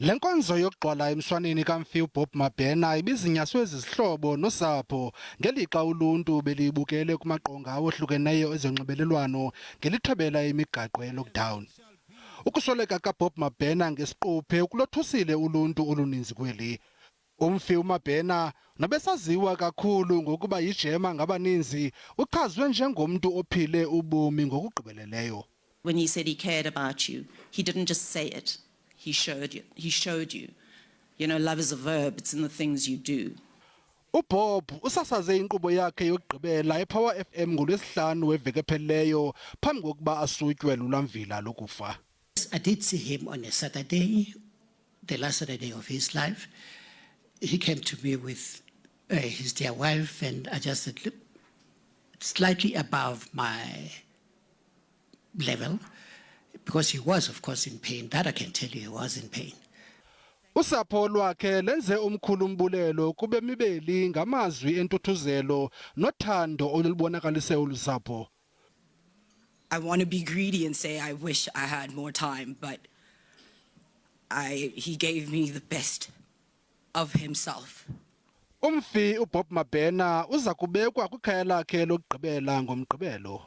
Le nkonzo yokugqwala emshwaneni kamfi UBob Mabena ibizinyaswe izihlobo nosapho ngelixa uluntu belibukele kumaqonga awahlukeneyo ezonxibelelwano ngelithobela imigaqo ye-lockdown. Ukusoleka kaBob Mabena ngesiquphe ukulothusile uluntu oluninzi kweli. Umfi uMabena nobesaziwa kakhulu ngokuba yijema ngabaninzi uchazwe njengomntu ophile ubomi ngokugqibeleleyo. When he said he cared about you, he didn't just say it. He showed you. He showed you. You know, love is a verb. It's in the things you do. UBob usasaze inkqubo yakhe yokugqibela ePower FM ngoLwesihlanu weveki ephelileyo phambi kokuba asutywe lulamvila lokufa. I did see him on a Saturday, the last Saturday of his life. He came to me with his dear wife, and I just said, look, slightly above my level, because he was, of course, in pain. That I can tell you, he was in pain. Usapho lwakhe lenze omkhulu umbulelo kube mibeli ngamazwi entuthuzelo nothando olubonakalise ulusapho. I want to be greedy and say I wish I had more time, but he gave me the best of himself. Umfi uBob Mabena uza kubekwa kwikhaya lakhe lokugqibela ngomgqibelo.